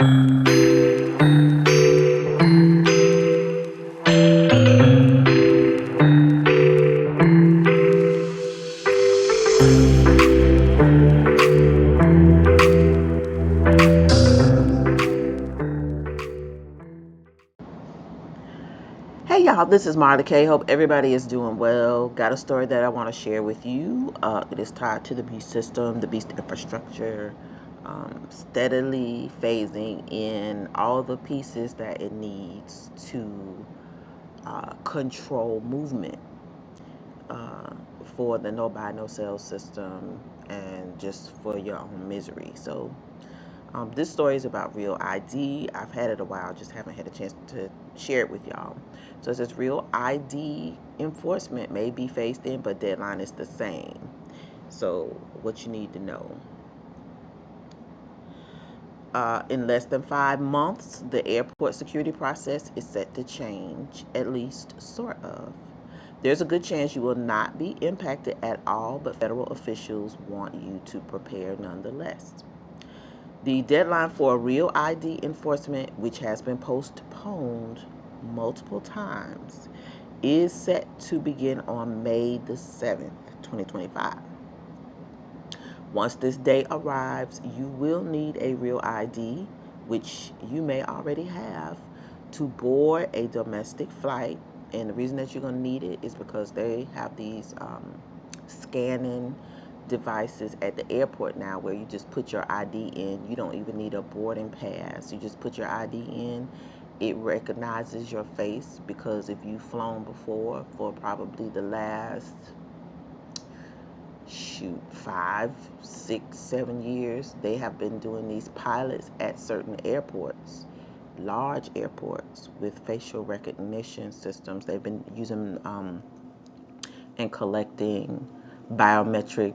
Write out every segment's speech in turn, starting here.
Hey y'all, this is Marla K. Hope everybody is doing well. Got a story that I want to share with you. It is tied to the beast system, the beast infrastructure, steadily phasing in all the pieces that it needs to control movement uh, for the no buy, no sell system and just for your own misery. So this story is about Real ID. I've had it a while, just haven't had a chance to share it with y'all. So it says Real ID enforcement may be phased in, but deadline is the same. So what you need to know. In less than 5 months, the airport security process is set to change, at least sort of. There's a good chance you will not be impacted at all, but federal officials want you to prepare nonetheless. The deadline for Real ID enforcement, which has been postponed multiple times, is set to begin on May the 7th, 2025. Once this day arrives, you will need a Real ID, which you may already have, to board a domestic flight. And the reason that you're going to need it is because they have these scanning devices at the airport now where you just put your ID in. You don't even need a boarding pass. You just put your ID in. It recognizes your face because if you've flown before for probably the last 5, 6, 7 years, they have been doing these pilots at certain airports, large airports with facial recognition systems. They've been using and collecting biometric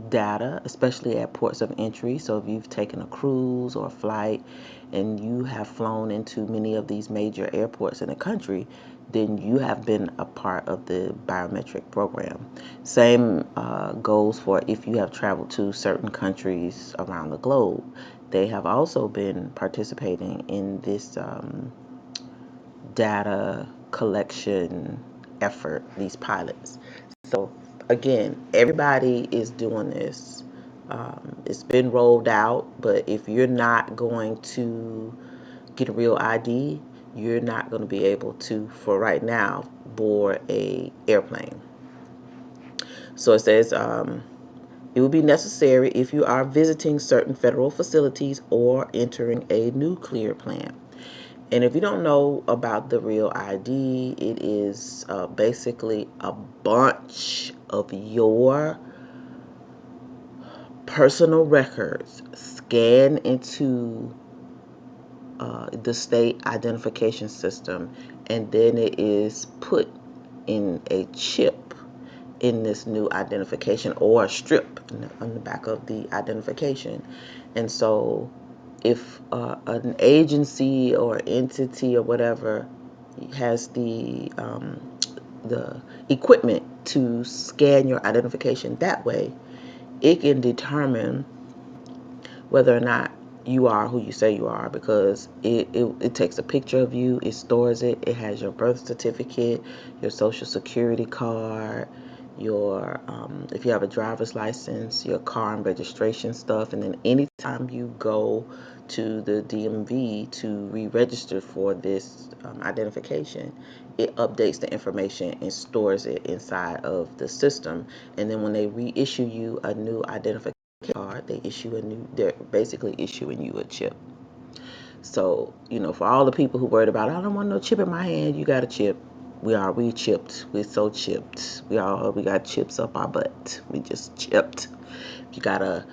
data, especially at ports of entry. So if you've taken a cruise or a flight and you have flown into many of these major airports in the country, then you have been a part of the biometric program. Same goes for if you have traveled to certain countries around the globe. They have also been participating in this data collection effort, these pilots. So again, everybody is doing this. It's been rolled out, but if you're not going to get a Real ID, you're not going to be able to, for right now, board a airplane. So it says it will be necessary if you are visiting certain federal facilities or entering a nuclear plant. And if you don't know about the Real ID, it is basically a bunch of your personal records scanned into the state identification system, and then it is put in a chip in this new identification or a strip on the back of the identification. And so if an agency or entity or whatever has the equipment to scan your identification that way, it can determine whether or not you are who you say you are, because it takes a picture of you, it stores it, it has your birth certificate, your social security card, your if you have a driver's license, your car and registration stuff, and then anytime you go to the DMV to re-register for this identification, it updates the information and stores it inside of the system. And then when they reissue you a new identification card, they're basically issuing you a chip. So, for all the people who worried about, I don't want no chip in my hand, you got a chip. We chipped. We're so chipped. We got chips up our butt. We just chipped. You got a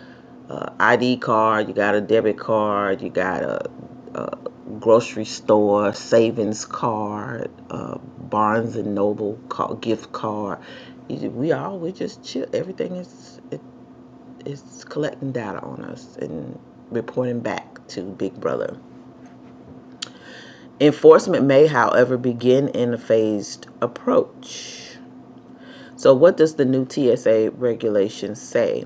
ID card, you got a debit card, you got a grocery store savings card, Barnes and Noble gift card. We just chip. Everything is collecting data on us and reporting back to Big Brother. Enforcement may, however, begin in a phased approach. So what does the new TSA regulation say?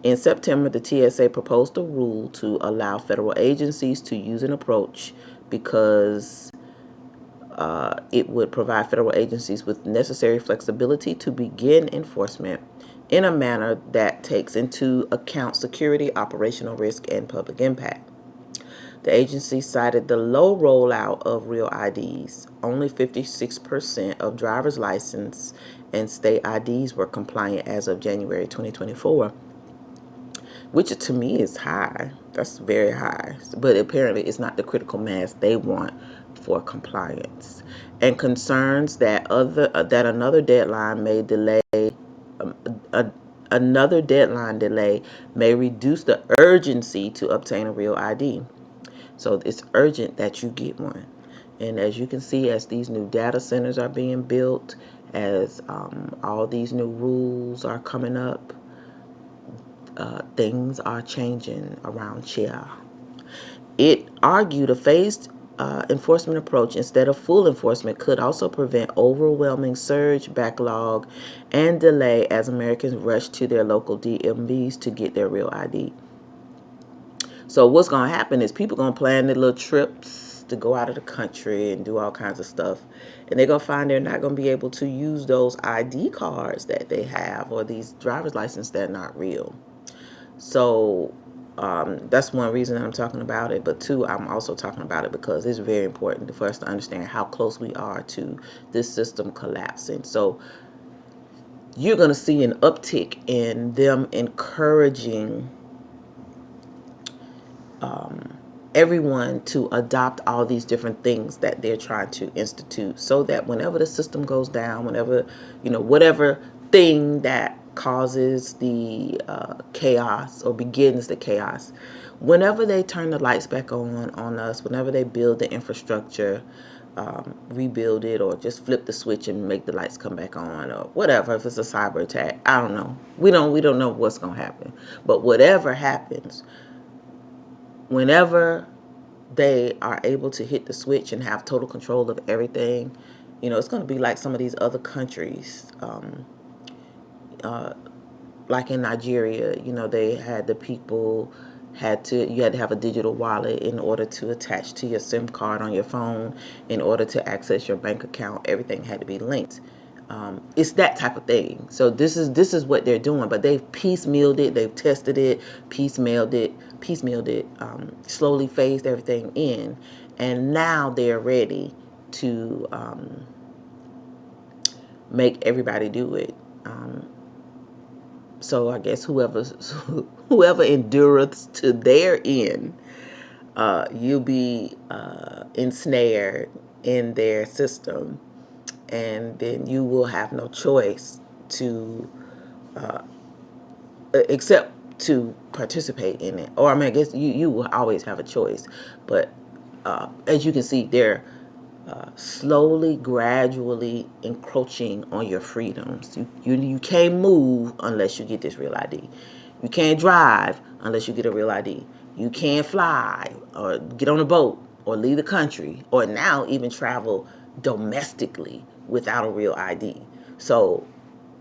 In September, the TSA proposed a rule to allow federal agencies to use an approach because it would provide federal agencies with necessary flexibility to begin enforcement in a manner that takes into account security, operational risk, and public impact. The agency cited the low rollout of real IDs. Only 56% of driver's license and state IDs were compliant as of January 2024, which to me is high. That's very high. But apparently it's not the critical mass they want for compliance. And concerns that another deadline may delay another deadline delay may reduce the urgency to obtain a real ID. So it's urgent that you get one. And as you can see, as these new data centers are being built, as all these new rules are coming up, things are changing around here. It argued a phased enforcement approach instead of full enforcement could also prevent overwhelming surge, backlog, and delay as Americans rush to their local DMVs to get their real ID. So what's going to happen is people going to plan their little trips to go out of the country and do all kinds of stuff. And they're going to find they're not going to be able to use those ID cards that they have or these driver's licenses that are not real. So that's one reason I'm talking about it. But two, I'm also talking about it because it's very important for us to understand how close we are to this system collapsing. So you're going to see an uptick in them encouraging everyone to adopt all these different things that they're trying to institute, so that whenever the system goes down, whenever, whatever thing that causes the chaos or begins the chaos, whenever they turn the lights back on us, whenever they build the infrastructure, rebuild it, or just flip the switch and make the lights come back on, or whatever, if it's a cyber attack, I don't know. We don't know what's going to happen. But whatever happens, whenever they are able to hit the switch and have total control of everything, it's going to be like some of these other countries, like in Nigeria. They had the people you had to have a digital wallet in order to attach to your SIM card on your phone, in order to access your bank account. Everything had to be linked. It's that type of thing. So this is what they're doing, but they've piecemealed it, they've tested it, piecemealed it, slowly phased everything in, and now they're ready to make everybody do it. So I guess whoever endureth to their end, you'll be ensnared in their system, and then you will have no choice to except to participate in it. Or I guess you will always have a choice, but as you can see, they're slowly, gradually encroaching on your freedoms. You can't move unless you get this real ID. You can't drive unless you get a real ID. You can't fly or get on a boat or leave the country, or now even travel domestically without a real ID. So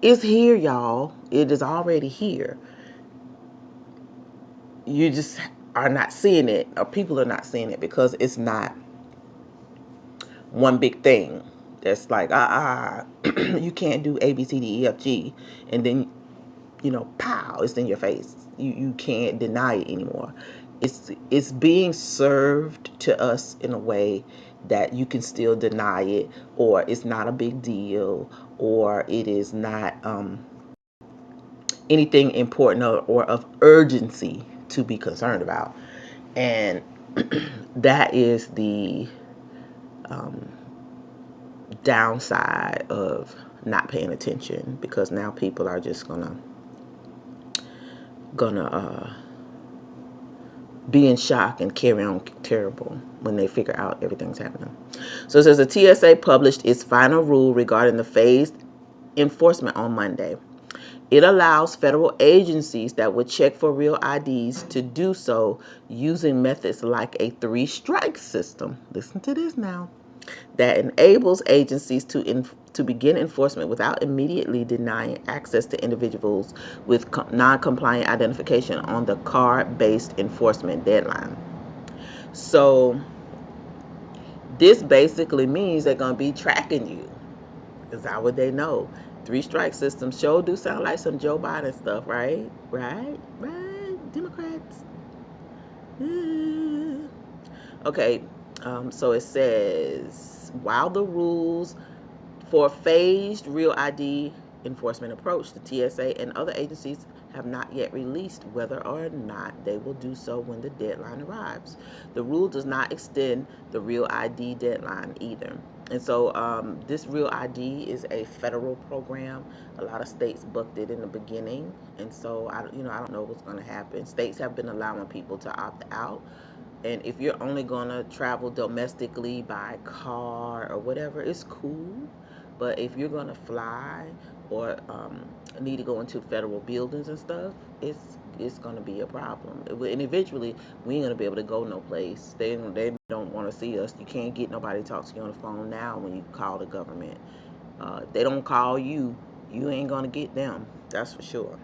it's here, y'all. It is already here. You just are not seeing it, or people are not seeing it, because it's not one big thing that's like, you can't do A, B, C, D, E, F, G, and then, pow, it's in your face. You can't deny it anymore. It's being served to us in a way that you can still deny it, or it's not a big deal, or it is not anything important or of urgency to be concerned about. And that is the downside of not paying attention, because now people are just gonna be in shock and carry on terrible when they figure out everything's happening. So it says the TSA published its final rule regarding the phased enforcement on Monday. It allows federal agencies that would check for real IDs to do so using methods like a 3-strike system. Listen to this now. that enables agencies to begin enforcement without immediately denying access to individuals with non-compliant identification on the card-based enforcement deadline. So this basically means they're going to be tracking you. Is that what they know? Three strike system sure do sound like some Joe Biden stuff, right? Right, Democrats. Okay, so it says while the rules for phased real ID enforcement approach, the TSA and other agencies have not yet released whether or not they will do so when the deadline arrives. The rule does not extend the real ID deadline either. And so this real ID is a federal program. A lot of states booked it in the beginning, and so I don't know what's going to happen. States have been allowing people to opt out, and if you're only going to travel domestically by car or whatever, it's cool. But if you're going to fly or need to go into federal buildings and stuff, it's going to be a problem. And eventually, we ain't going to be able to go no place. They don't want to see us. You can't get nobody to talk to you on the phone now when you call the government. If they don't call you, you ain't going to get them. That's for sure.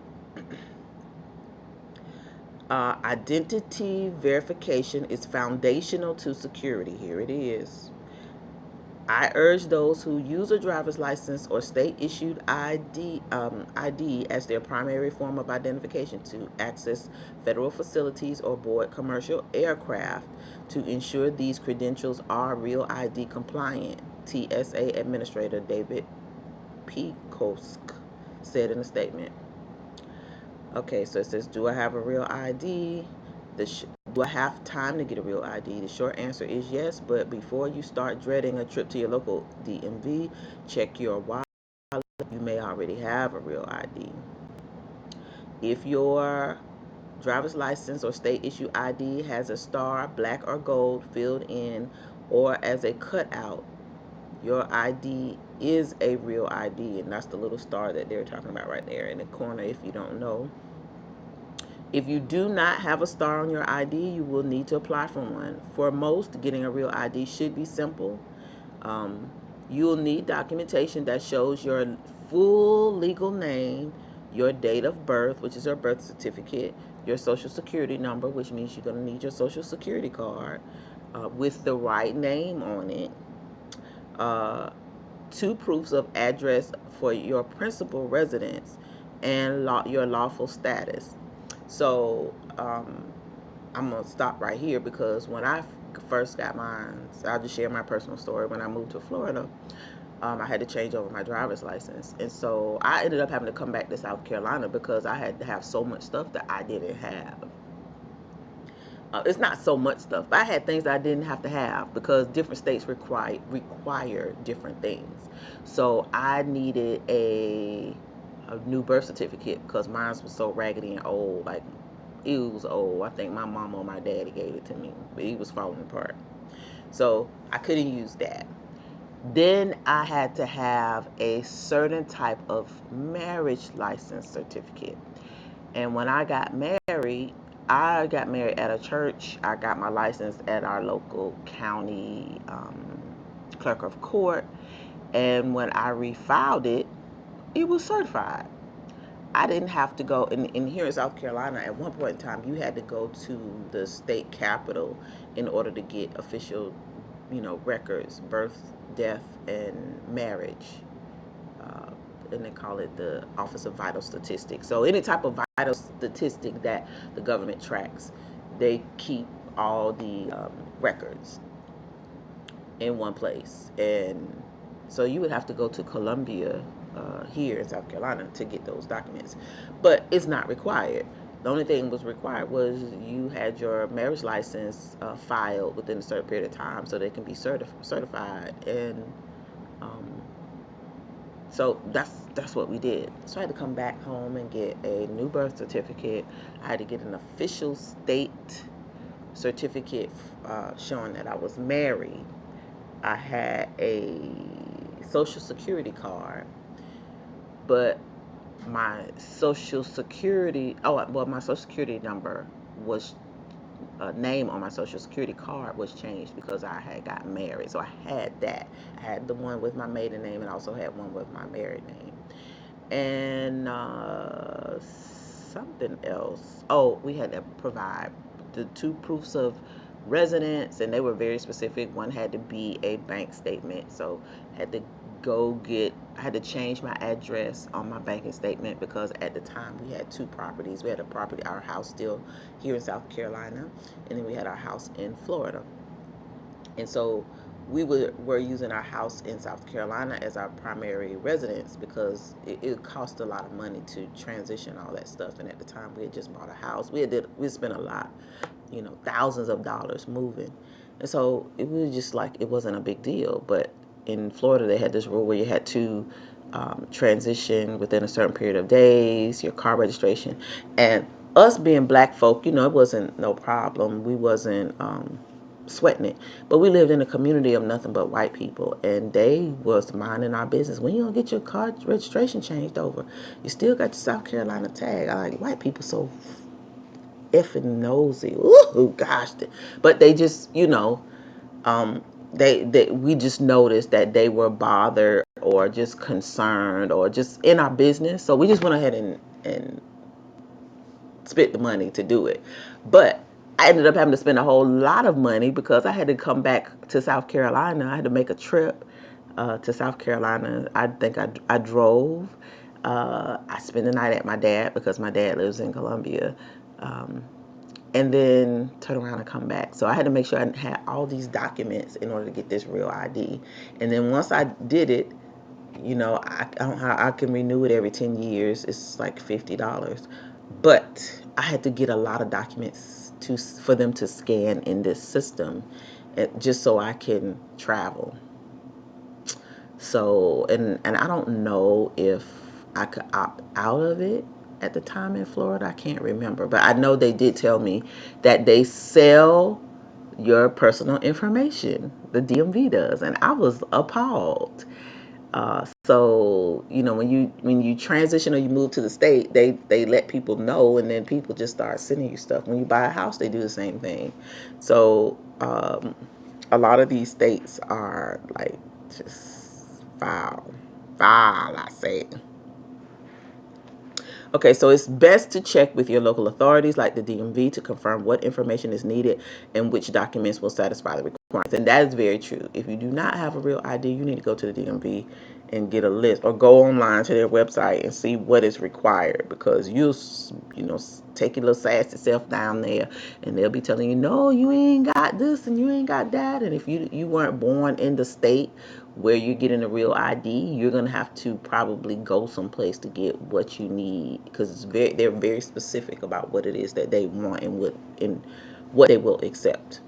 Identity verification is foundational to security. Here it is. I urge those who use a driver's license or state-issued ID as their primary form of identification to access federal facilities or board commercial aircraft to ensure these credentials are real ID compliant, TSA Administrator David Pekosk said in a statement. Okay, so it says, do I have a real ID? Do I have time to get a real ID? The short answer is yes, but before you start dreading a trip to your local DMV, check your wallet. You may already have a real ID. If your driver's license or state issue ID has a star, black or gold, filled in, or as a cutout, your ID is a real ID, and that's the little star that they're talking about right there in the corner if you don't know. If you do not have a star on your ID, you will need to apply for one. For most, getting a real ID should be simple. You'll need documentation that shows your full legal name, your date of birth, which is your birth certificate, your social security number, which means you're going to need your social security card with the right name on it, 2 proofs of address for your principal residence, and your lawful status. So I'm going to stop right here because when I first got mine, so I'll just share my personal story. When I moved to Florida, I had to change over my driver's license. And so I ended up having to come back to South Carolina because I had to have so much stuff that I didn't have. It's not so much stuff, but I had things that I didn't have to have because different states require different things. So I needed a new birth certificate because mine was so raggedy and old. Like, it was old. I think my mama or my daddy gave it to me, but it was falling apart. So I couldn't use that. Then I had to have a certain type of marriage license certificate. And when I got married at a church. I got my license at our local county clerk of court. And when I refiled it, it was certified. I didn't have to go, and here in South Carolina, at one point in time, you had to go to the state capitol in order to get official, records, birth, death, and marriage. And they call it the Office of Vital Statistics. So any type of vital statistic that the government tracks, they keep all the records in one place. And so you would have to go to Columbia here in South Carolina to get those documents. But it's not required. The only thing was required was you had your marriage license filed within a certain period of time so they can be certified. And so that's what we did. So I had to come back home and get a new birth certificate. I had to get an official state certificate showing that I was married. I had a social security card, but my social security number was name on my social security card was changed because I had gotten married. So I had that. I had the one with my maiden name and also had one with my married name. And something else. Oh, we had to provide the 2 proofs of residence, and they were very specific. One had to be a bank statement, so I had to I had to change my address on my banking statement because at the time we had 2 properties. We had our house still here in South Carolina, and then we had our house in Florida. And so we were using our house in South Carolina as our primary residence because it cost a lot of money to transition all that stuff. And at the time, we had just bought a house. We spent a lot, thousands of dollars moving. And so it was just like it wasn't a big deal. But in Florida, they had this rule where you had to transition within a certain period of days, your car registration. And us being black folk, it wasn't no problem. We wasn't sweating it. But we lived in a community of nothing but white people, and they was minding our business. When you don't get your car registration changed over, you still got your South Carolina tag. I like white people so effing nosy. Ooh, gosh. But they just, we just noticed that they were bothered or just concerned or just in our business. So we just went ahead and spent the money to do it. But I ended up having to spend a whole lot of money because I had to come back to South Carolina. I had to make a trip to South Carolina. I think I drove. I spent the night at my dad because my dad lives in Columbia. And then turn around and come back. So I had to make sure I had all these documents in order to get this real ID. And then once I did it, I don't know how I can renew it every 10 years. It's like $50. But I had to get a lot of documents for them to scan in this system, just so I can travel. So, and I don't know if I could opt out of it at the time in Florida. I can't remember. But I know they did tell me that they sell your personal information. The DMV does. And I was appalled. So when you transition or you move to the state, they let people know, and then people just start sending you stuff. When you buy a house, they do the same thing. So a lot of these states are like just foul, I say. Okay, so it's best to check with your local authorities like the DMV to confirm what information is needed and which documents will satisfy the requirements. And that is very true. If you do not have a real ID, you need to go to the DMV and get a list, or go online to their website and see what is required, because you'll take your little sassy self down there and they'll be telling you, no, you ain't got this and you ain't got that. And if you weren't born in the state where you're getting a real ID, you're gonna have to probably go someplace to get what you need, because they're very specific about what it is that they want and what they will accept.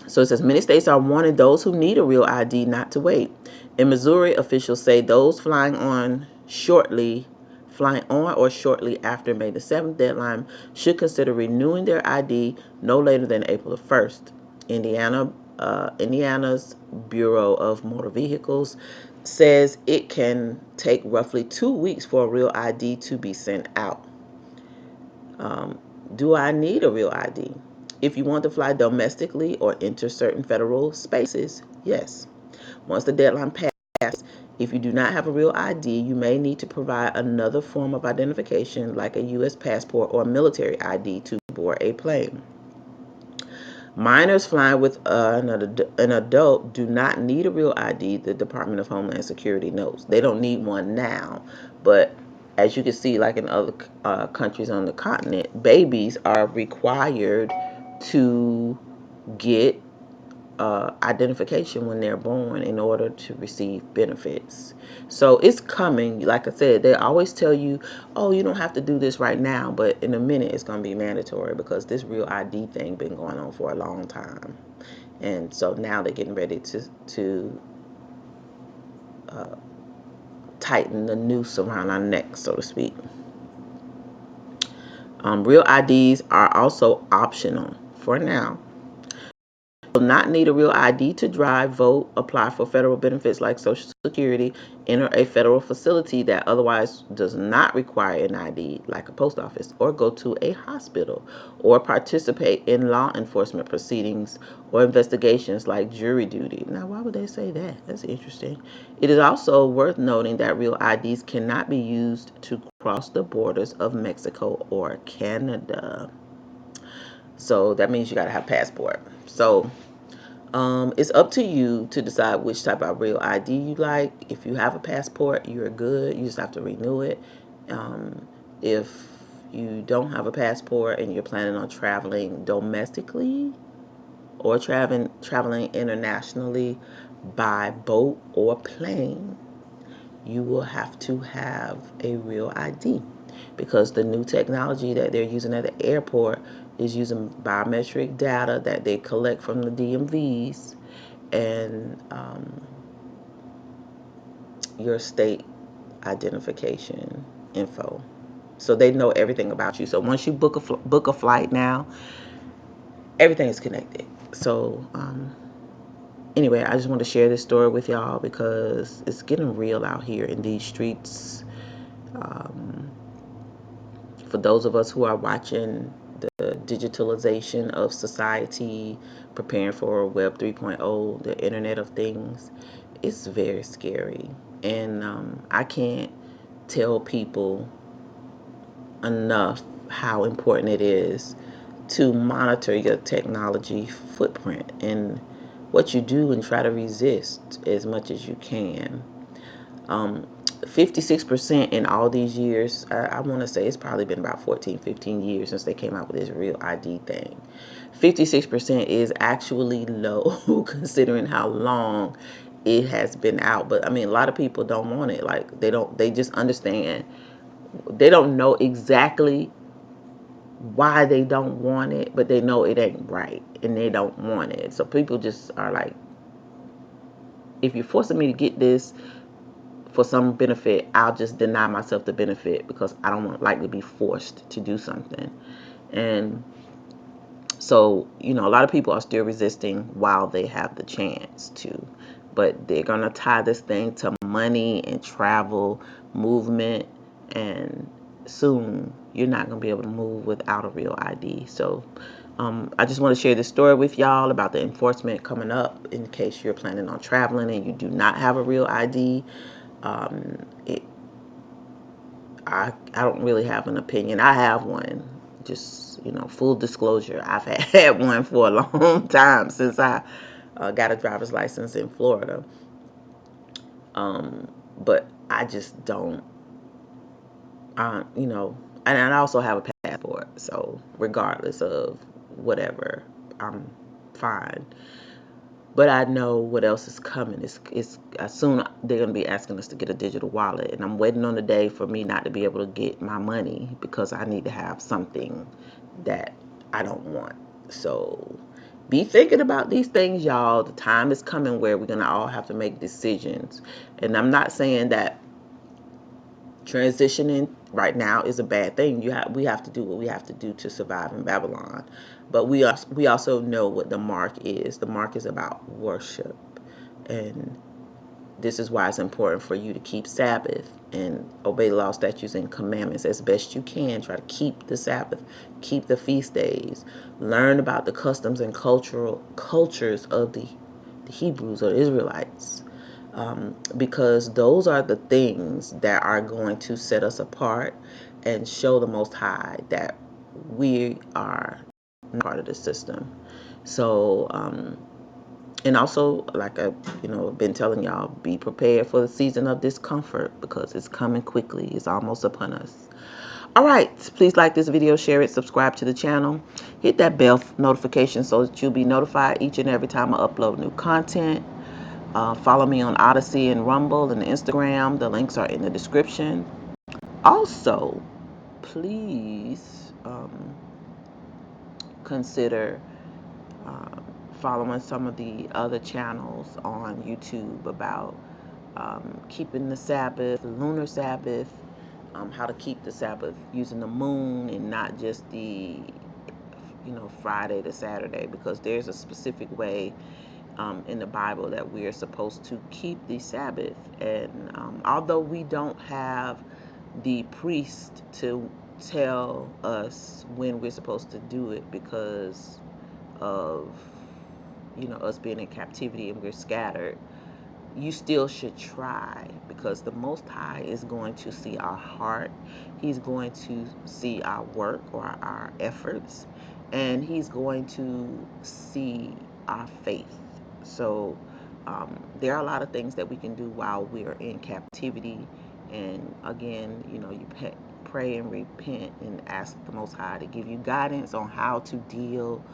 So it says many states are warning those who need a real ID not to wait. In Missouri, officials say those flying on or shortly after May the 7th deadline should consider renewing their ID no later than April the 1st. Indiana's Bureau of Motor Vehicles says it can take roughly 2 weeks for a real ID to be sent out. Do I need a real ID? If you want to fly domestically or enter certain federal spaces, yes. Once the deadline passes, if you do not have a real ID, you may need to provide another form of identification like a U.S. passport or military ID to board a plane. Minors flying with an adult do not need a real ID, the Department of Homeland Security notes. They don't need one now, but as you can see, like in other countries on the continent, babies are required to get identification when they're born in order to receive benefits. So it's coming. Like I said, they always tell you, oh, you don't have to do this right now, but in a minute it's going to be mandatory, because this real ID thing been going on for a long time. And so now they're getting ready to tighten the noose around our necks, so to speak. Real IDs are also optional for now. not need a real ID to drive, vote, apply for federal benefits like Social Security, enter a federal facility that otherwise does not require an ID, like a post office, or go to a hospital, or participate in law enforcement proceedings or investigations like jury duty. Now, why would they say that? That's interesting. It is also worth noting that real IDs cannot be used to cross the borders of Mexico or Canada. So that means you got to have a passport. So it's up to you to decide which type of real ID you like. If you have a passport, you're good. You just have to renew it. If you don't have a passport and you're planning on traveling domestically or traveling internationally by boat or plane, you will have to have a real ID, because the new technology that they're using at the airport is using biometric data that they collect from the DMVs and your state identification info. So they know everything about you. So once you book a flight now, everything is connected. So anyway, I just want to share this story with y'all because it's getting real out here in these streets. For those of us who are watching the digitalization of society, preparing for Web 3.0, the Internet of Things, it's very scary. And I can't tell people enough how important it is to monitor your technology footprint and what you do, and try to resist as much as you can. 56% in all these years, I want to say it's probably been about 14, 15 years since they came out with this real ID thing. 56% is actually low considering how long it has been out. But I mean, a lot of people don't want it. Like they just understand. They don't know exactly why they don't want it, but they know it ain't right and they don't want it. So people just are like, if you're forcing me to get this for some benefit, I'll just deny myself the benefit because I don't want like to be forced to do something. And so, a lot of people are still resisting while they have the chance to, but they're going to tie this thing to money and travel, movement, and soon you're not going to be able to move without a real ID. So I just want to share this story with y'all about the enforcement coming up in case you're planning on traveling and you do not have a real ID. I don't really have an opinion. I have one. Just, full disclosure, I've had one for a long time since I got a driver's license in Florida. But I just don't, and I also have a passport. So regardless of whatever, I'm fine. But I know what else is coming. It's soon they're gonna be asking us to get a digital wallet, and I'm waiting on the day for me not to be able to get my money because I need to have something that I don't want. So be thinking about these things, y'all. The time is coming where we're gonna all have to make decisions, and I'm not saying that transitioning right now is a bad thing. We have to do what we have to do to survive in Babylon, but we also know what the mark is. The mark is about worship, and this is why it's important for you to keep Sabbath and obey the law, statutes, and commandments as best you can. Try to keep the Sabbath, keep the feast days, learn about the customs and cultures of the Hebrews or Israelites. Because those are the things that are going to set us apart and show the Most High that we are not part of the system. So, and also, like I've been telling y'all, be prepared for the season of discomfort because it's coming quickly. It's almost upon us. All right, please like this video, share it, subscribe to the channel, hit that bell notification so that you'll be notified each and every time I upload new content. Follow me on Odyssey and Rumble and Instagram. The links are in the description. Also, please consider following some of the other channels on YouTube about keeping the Sabbath, the lunar Sabbath, how to keep the Sabbath using the moon and not just the Friday to Saturday, because there's a specific way in the Bible that we are supposed to keep the Sabbath. And although we don't have the priest to tell us when we're supposed to do it because of us being in captivity and we're scattered, you still should try, because the Most High is going to see our heart. He's going to see our work or our efforts, and he's going to see our faith. So there are a lot of things that we can do while we are in captivity. And again, you pray and repent and ask the Most High to give you guidance on how to deal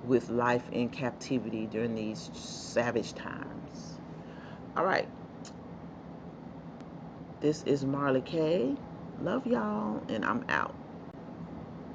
with life in captivity during these savage times. All right. This is Marley K. Love y'all, and I'm out.